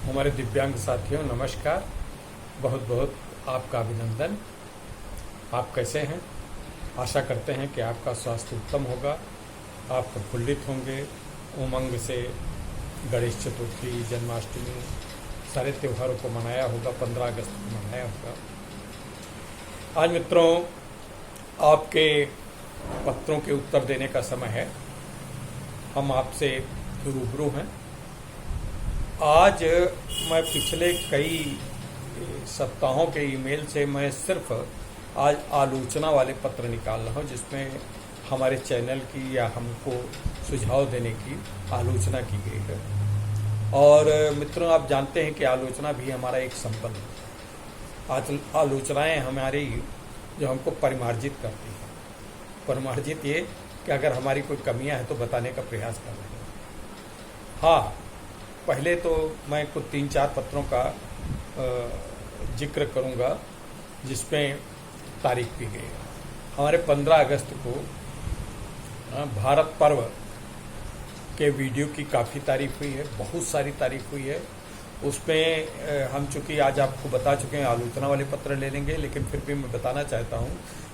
हमारे दिव्यांग साथियों नमस्कार। बहुत बहुत आपका अभिनंदन। आप कैसे हैं? आशा करते हैं कि आपका स्वास्थ्य उत्तम होगा, आप प्रफुल्लित होंगे, उमंग से गणेश चतुर्थी, जन्माष्टमी सारे त्योहारों को मनाया होगा, 15 अगस्त को मनाया होगा। आज मित्रों आपके पत्रों के उत्तर देने का समय है। हम आपसे रूबरू हैं। आज मैं पिछले कई सप्ताहों के ईमेल से मैं सिर्फ आज आलोचना वाले पत्र निकाल रहा हूँ, जिसमें हमारे चैनल की या हमको सुझाव देने की आलोचना की गई है। और मित्रों आप जानते हैं कि आलोचना भी हमारा एक संबंध है। आज आलोचनाएं हमारी जो हमको परिमार्जित करती हैं। परिमार्जित ये कि अगर हमारी कोई कमियां हैं तो बताने का प्रयास कर रहे हैं। हाँ, पहले तो मैं कुछ 3-4 पत्रों का जिक्र करूंगा जिसमें तारीख दी गई है। हमारे 15 अगस्त को भारत पर्व के वीडियो की काफ़ी तारीफ हुई है, बहुत सारी तारीफ हुई है। उसमें हम चूँकि आज आपको बता चुके हैं, आलोचना वाले पत्र ले लेंगे, लेकिन फिर भी मैं बताना चाहता हूँ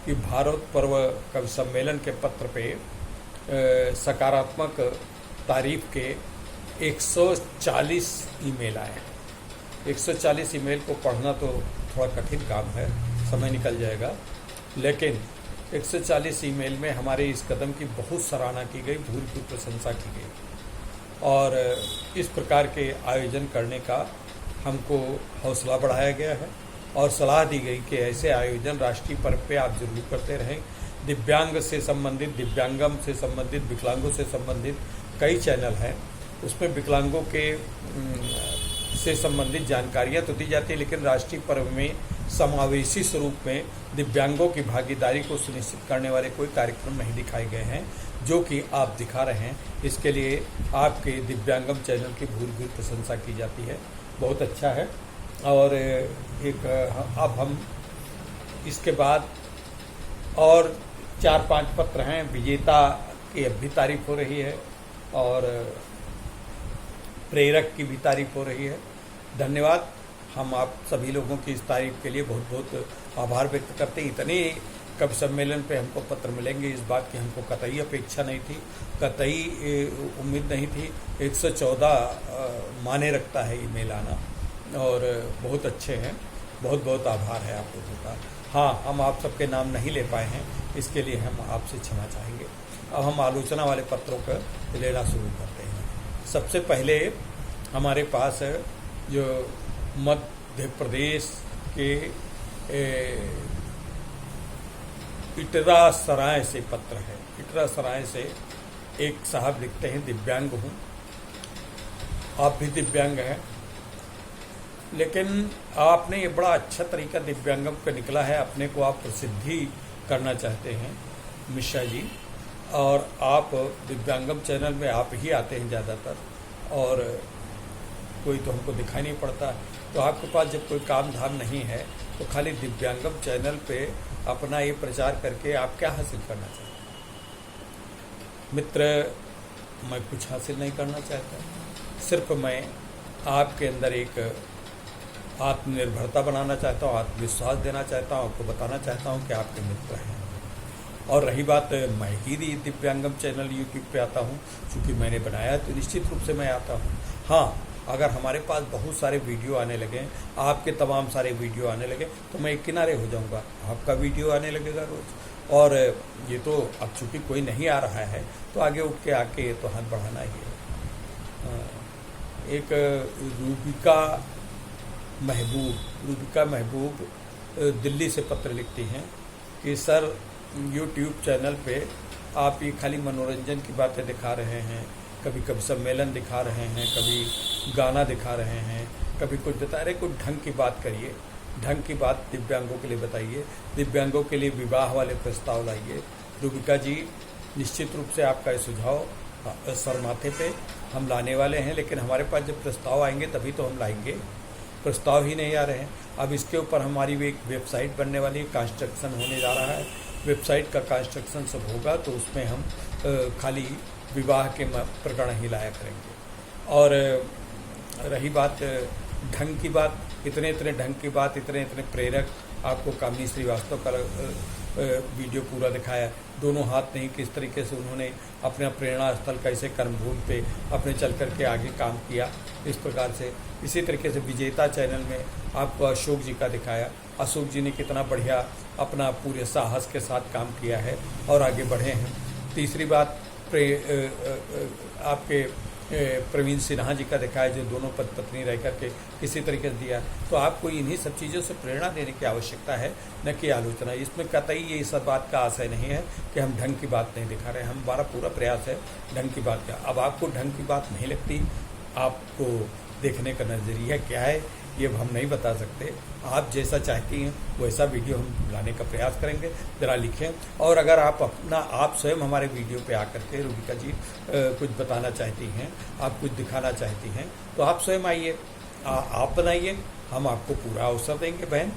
कि भारत पर्व कवि सम्मेलन के पत्र पे सकारात्मक तारीफ के 140 ईमेल आए हैं। 140 ईमेल को पढ़ना तो थोड़ा कठिन काम है, समय निकल जाएगा, लेकिन 140 ईमेल में हमारे इस कदम की बहुत सराहना की गई, भूरी प्रशंसा की गई और इस प्रकार के आयोजन करने का हमको हौसला बढ़ाया गया है और सलाह दी गई कि ऐसे आयोजन राष्ट्रीय पर्व पे आप जरूर करते रहें। दिव्यांग से संबंधित, दिव्यांगम से संबंधित, विकलांगों से संबंधित कई चैनल हैं, उसमें विकलांगों के से संबंधित जानकारियां तो दी जाती है, लेकिन राष्ट्रीय पर्व में समावेशी स्वरूप में दिव्यांगों की भागीदारी को सुनिश्चित करने वाले कोई कार्यक्रम नहीं दिखाए गए हैं, जो कि आप दिखा रहे हैं। इसके लिए आपके दिव्यांगम चैनल की भूरी प्रशंसा की जाती है, बहुत अच्छा है। और एक अब हम इसके बाद और 4-5 पत्र हैं, विजेता की अब भी तारीफ हो रही है और प्रेरक की भी तारीफ हो रही है। धन्यवाद। हम आप सभी लोगों की इस तारीफ के लिए बहुत बहुत आभार व्यक्त करते हैं। इतने कवि सम्मेलन पे हमको पत्र मिलेंगे, इस बात की हमको कतई अपेक्षा नहीं थी, कतई उम्मीद नहीं थी। 114 माने रखता है ईमेल आना और बहुत अच्छे हैं। बहुत बहुत आभार है आप लोगों का। हाँ, हम आप सबके नाम नहीं ले पाए हैं, इसके लिए हम आपसे क्षमा चाहेंगे। अब हम आलोचना वाले पत्रों का लेना शुरू करते हैं। सबसे पहले हमारे पास जो मध्य प्रदेश के इटरा सराय से पत्र है। इटरा सराय से एक साहब लिखते हैं, दिव्यांग हूँ, आप भी दिव्यांग हैं, लेकिन आपने ये बड़ा अच्छा तरीका दिव्यांगम का निकला है, अपने को आप प्रसिद्धि करना चाहते हैं मिश्रा जी, और आप दिव्यांगम चैनल में आप ही आते हैं ज़्यादातर और कोई तो हमको दिखाई नहीं पड़ता। तो आपके पास जब कोई काम धाम नहीं है तो खाली दिव्यांगम चैनल पे अपना ये प्रचार करके आप क्या हासिल करना चाहते हैं? मित्र, मैं कुछ हासिल नहीं करना चाहता, सिर्फ मैं आपके अंदर एक आत्मनिर्भरता बनाना चाहता हूँ, आत्मविश्वास देना चाहता हूँ, आपको बताना चाहता हूँ कि आपके मित्र हैं। और रही बात, मैं ही दिव्यांगम चैनल यूट्यूब पे आता हूँ, चूँकि मैंने बनाया तो निश्चित रूप से मैं आता हूँ। हाँ, अगर हमारे पास बहुत सारे वीडियो आने लगे, आपके तमाम सारे वीडियो आने लगे, तो मैं एक किनारे हो जाऊँगा, आपका वीडियो आने लगेगा रोज़। और ये तो अब चूँकि कोई नहीं आ रहा है तो आगे उठ के आके तो हाथ बढ़ाना ही है। एक रूबिका महबूब दिल्ली से पत्र लिखती हैं कि सर, यूट्यूब चैनल पे आप ये खाली मनोरंजन की बातें दिखा रहे हैं, कभी कभी सम्मेलन दिखा रहे हैं, कभी गाना दिखा रहे हैं, कभी कुछ बता रहे, कुछ ढंग की बात करिए, ढंग की बात दिव्यांगों के लिए बताइए, दिव्यांगों के लिए विवाह वाले प्रस्ताव लाइए। रूबिका जी, निश्चित रूप से आपका ये सुझाव सर माथे पे हम लाने वाले हैं, लेकिन हमारे पास जब प्रस्ताव आएंगे तभी तो हम लाएंगे, प्रस्ताव ही नहीं आ रहे हैं। अब इसके ऊपर हमारी एक वेबसाइट बनने वाली है, कंस्ट्रक्शन होने जा रहा है, वेबसाइट का कंस्ट्रक्शन सब होगा तो उसमें हम खाली विवाह के प्रकरण ही लाया करेंगे। और रही बात ढंग की बात, इतने इतने ढंग की बात, इतने इतने प्रेरक आपको कामिनी श्रीवास्तव का वीडियो पूरा दिखाया। दोनों हाथ नहीं, किस तरीके से उन्होंने अपना प्रेरणा स्थल कैसे कर्मभूमि पे अपने चल कर के आगे काम किया, इस प्रकार से। इसी तरीके से विजेता चैनल में आपको अशोक जी का दिखाया। अशोक जी ने कितना बढ़िया अपना पूरे साहस के साथ काम किया है और आगे बढ़े हैं। तीसरी बात आपके प्रवीण सिन्हा जी का दिखाया, जो दोनों पति पत्नी रह करके किसी तरीके से दिया। तो आपको इन्हीं सब चीज़ों से प्रेरणा देने की आवश्यकता है, न कि आलोचना। इसमें कतई ये सब बात का आशय नहीं है कि हम ढंग की बात नहीं दिखा रहे हैं। हमारा पूरा प्रयास है ढंग की बात का। अब आपको ढंग की बात नहीं लगती, आपको देखने का नज़रिया क्या है ये हम नहीं बता सकते। आप जैसा चाहती हैं वैसा वीडियो हम लाने का प्रयास करेंगे। ज़रा लिखें, और अगर आप स्वयं हमारे वीडियो पे आकर के रूबिका जी कुछ बताना चाहती हैं, आप कुछ दिखाना चाहती हैं, तो आप स्वयं आइए, आप बनाइए, हम आपको पूरा अवसर देंगे। बहन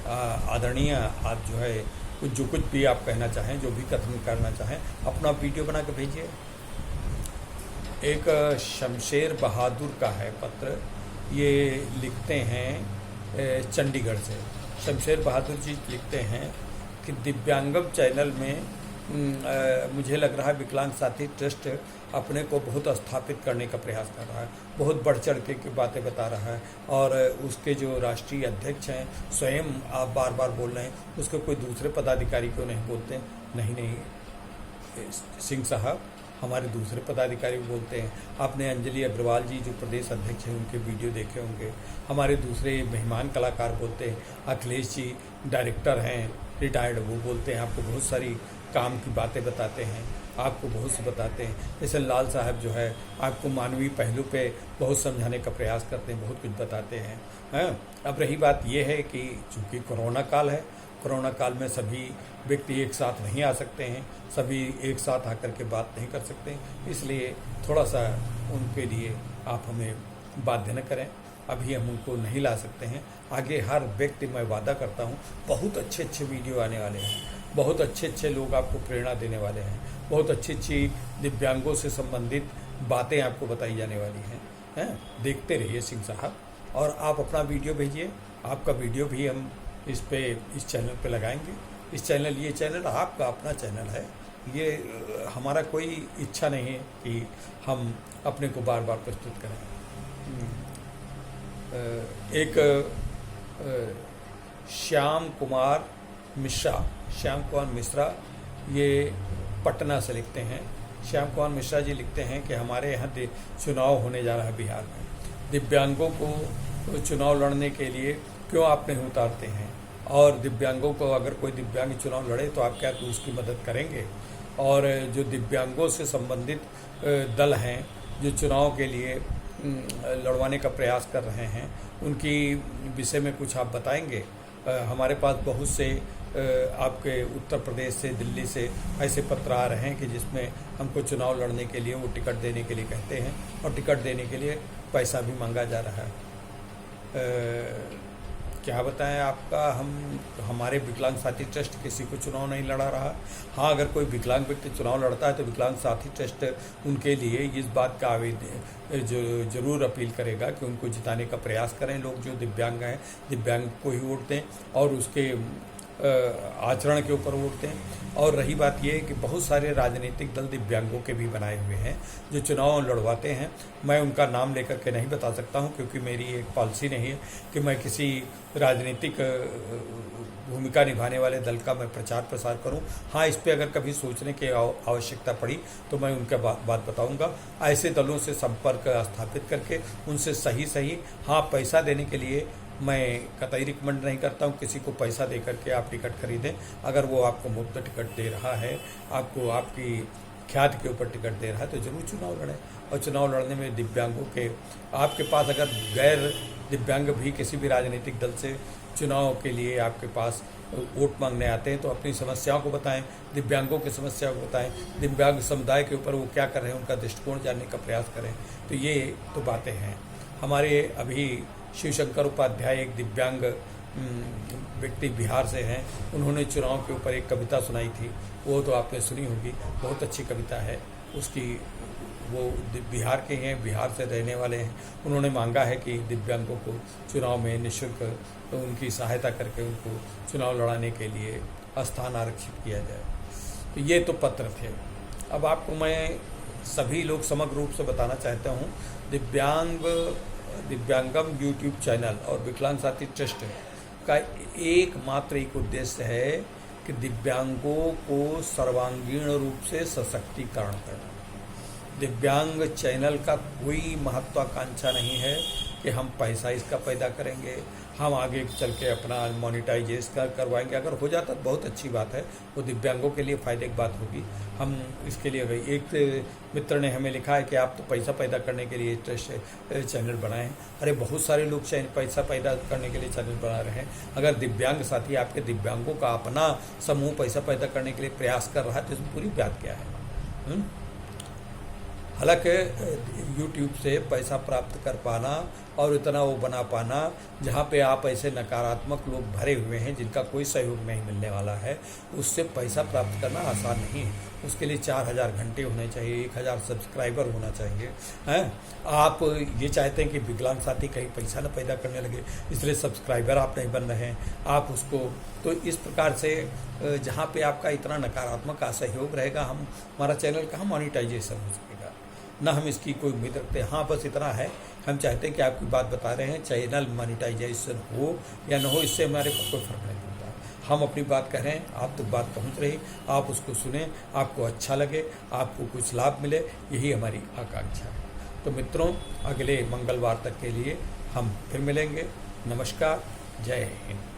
आदरणीय, आप जो है जो कुछ भी आप कहना चाहें, जो भी कथन करना चाहें, अपना वीडियो बना के भेजिए। एक शमशेर बहादुर का है पत्र, ये लिखते हैं चंडीगढ़ से। शमशेर बहादुर जी लिखते हैं कि दिव्यांगम चैनल में मुझे लग रहा है विकलांग साथी ट्रस्ट अपने को बहुत स्थापित करने का प्रयास कर रहा है, बहुत बढ़ चढ़ के बातें बता रहा है, और उसके जो राष्ट्रीय अध्यक्ष हैं स्वयं आप बार बार बोल रहे हैं, उसके कोई दूसरे पदाधिकारी क्यों नहीं बोलते? नहीं, सिंह साहब हमारे दूसरे पदाधिकारी बोलते हैं। आपने अंजलि अग्रवाल जी जो प्रदेश अध्यक्ष हैं उनके वीडियो देखे होंगे। हमारे दूसरे मेहमान कलाकार बोलते हैं, अखिलेश जी डायरेक्टर हैं रिटायर्ड, वो बोलते हैं, आपको बहुत सारी काम की बातें बताते हैं, आपको बहुत से बताते हैं। जैसे लाल साहब जो है आपको मानवीय पहलू पे बहुत समझाने का प्रयास करते हैं, बहुत कुछ बताते हैं। अब रही बात ये है कि चूँकि कोरोना काल है, कोरोना काल में सभी व्यक्ति एक साथ नहीं आ सकते हैं, सभी एक साथ आकर के बात नहीं कर सकते, इसलिए थोड़ा सा उनके लिए आप हमें बाध्य न करें। अभी हम उनको नहीं ला सकते हैं। आगे हर व्यक्ति, मैं वादा करता हूँ, बहुत अच्छे अच्छे वीडियो आने वाले हैं, बहुत अच्छे अच्छे लोग आपको प्रेरणा देने वाले हैं, बहुत अच्छी अच्छी दिव्यांगों से संबंधित बातें आपको बताई जाने वाली हैं। देखते रहिए सिंह साहब, और आप अपना वीडियो भेजिए। आपका वीडियो भी हम इस चैनल पे लगाएंगे। ये चैनल आपका अपना चैनल है, ये हमारा कोई इच्छा नहीं है कि हम अपने को बार बार प्रस्तुत करें। एक श्याम कुमार मिश्रा ये पटना से लिखते हैं। श्याम कुमार मिश्रा जी लिखते हैं कि हमारे यहाँ चुनाव होने जा रहा है बिहार में, दिव्यांगों को चुनाव लड़ने के लिए क्यों आप नहीं उतारते हैं, और दिव्यांगों को अगर कोई दिव्यांग चुनाव लड़े तो आप क्या तो उसकी मदद करेंगे। और जो दिव्यांगों से संबंधित दल हैं जो चुनाव के लिए लड़वाने का प्रयास कर रहे हैं, उनकी विषय में कुछ आप बताएंगे। हमारे पास बहुत से आपके उत्तर प्रदेश से, दिल्ली से ऐसे पत्र आ रहे हैं कि जिसमें हमको चुनाव लड़ने के लिए वो टिकट देने के लिए कहते हैं, और टिकट देने के लिए पैसा भी मांगा जा रहा है। क्या बताएं आपका, हमारे विकलांग साथी ट्रस्ट किसी को चुनाव नहीं लड़ा रहा। हाँ, अगर कोई विकलांग व्यक्ति चुनाव लड़ता है तो विकलांग साथी ट्रस्ट उनके लिए इस बात का जरूर अपील करेगा कि उनको जिताने का प्रयास करें। लोग जो दिव्यांग हैं, दिव्यांग को ही वोट दें और उसके आचरण के ऊपर वोट दें। और रही बात ये कि बहुत सारे राजनीतिक दल दिव्यांगों के भी बनाए हुए हैं जो चुनाव लड़वाते हैं। मैं उनका नाम लेकर के नहीं बता सकता हूं, क्योंकि मेरी एक पॉलिसी नहीं है कि मैं किसी राजनीतिक भूमिका निभाने वाले दल का मैं प्रचार प्रसार करूं। हाँ, इस पे अगर कभी सोचने की आवश्यकता पड़ी तो मैं उनका बात बताऊंगा। ऐसे दलों से संपर्क स्थापित करके उनसे सही हाँ, पैसा देने के लिए मैं कतई रिकमेंड नहीं करता हूँ किसी को पैसा दे करके आप टिकट खरीदें। अगर वो आपको मुफ्त टिकट दे रहा है, आपको आपकी ख्याति के ऊपर टिकट दे रहा है, तो जरूर चुनाव लड़ें। और चुनाव लड़ने में दिव्यांगों के, आपके पास अगर गैर दिव्यांग भी किसी भी राजनीतिक दल से चुनाव के लिए आपके पास वोट मांगने आते हैं तो अपनी समस्याओं को बताएं, दिव्यांगों की समस्याओं को बताएं, दिव्यांग समुदाय के ऊपर वो क्या कर रहे हैं उनका दृष्टिकोण जानने का प्रयास करें। तो ये तो बातें हैं। हमारे अभी शिवशंकर उपाध्याय एक दिव्यांग व्यक्ति बिहार से हैं, उन्होंने चुनाव के ऊपर एक कविता सुनाई थी, वो तो आपने सुनी होगी, बहुत अच्छी कविता है। उसकी वो बिहार के हैं, बिहार से रहने वाले हैं। उन्होंने मांगा है कि दिव्यांगों को चुनाव में निःशुल्क तो उनकी सहायता करके उनको चुनाव लड़ाने के लिए स्थान आरक्षित किया जाए। तो ये तो पत्र थे। अब आपको मैं सभी लोग समग्र रूप से बताना चाहता हूँ, दिव्यांगम यूट्यूब चैनल और विकलांग साथी ट्रस्ट का एक उद्देश्य है कि दिव्यांगों को सर्वांगीण रूप से सशक्तिकरण करना। दिव्यांग चैनल का कोई महत्वाकांक्षा नहीं है कि हम पैसा इसका पैदा करेंगे, हम आगे चल के अपना मोनेटाइजेशन करवाएंगे। अगर हो जाता तो बहुत अच्छी बात है, वो दिव्यांगों के लिए फ़ायदे की बात होगी। हम इसके लिए अगर एक मित्र ने हमें लिखा है कि आप तो पैसा पैदा करने के लिए चैनल बनाएं। अरे बहुत सारे लोग पैसा पैदा करने के लिए चैनल बना रहे हैं। अगर दिव्यांग साथी आपके दिव्यांगों का अपना समूह पैसा पैदा करने के लिए प्रयास कर रहा है तो इसमें पूरी बात क्या है? हालांकि यूट्यूब से पैसा प्राप्त कर पाना और इतना वो बना पाना जहाँ पे आप ऐसे नकारात्मक लोग भरे हुए हैं जिनका कोई सहयोग नहीं मिलने वाला है, उससे पैसा प्राप्त करना आसान नहीं है। उसके लिए 4000 घंटे होने चाहिए, 1000 सब्सक्राइबर होना चाहिए हैं। आप ये चाहते हैं कि विकलांग साथी कहीं पैसा न पैदा करने लगे, इसलिए सब्सक्राइबर आप नहीं बन रहे हैं। आप उसको तो इस प्रकार से जहाँ पे आपका इतना नकारात्मक असहयोग रहेगा, हमारा चैनल कहाँ मोनेटाइजेशन हो सकेगा, ना हम इसकी कोई उम्मीद रखते हैं। हाँ, बस इतना है, हम चाहते हैं कि आपकी बात बता रहे हैं, चैनल मोनेटाइजेशन हो या न हो, इससे हमारे को कोई फर्क नहीं पड़ता। हम अपनी बात कह रहे हैं, आप तक बात पहुंच रही, आप उसको सुने, आपको अच्छा लगे, आपको कुछ लाभ मिले, यही हमारी आकांक्षा है। तो मित्रों, अगले मंगलवार तक के लिए हम फिर मिलेंगे। नमस्कार, जय हिंद।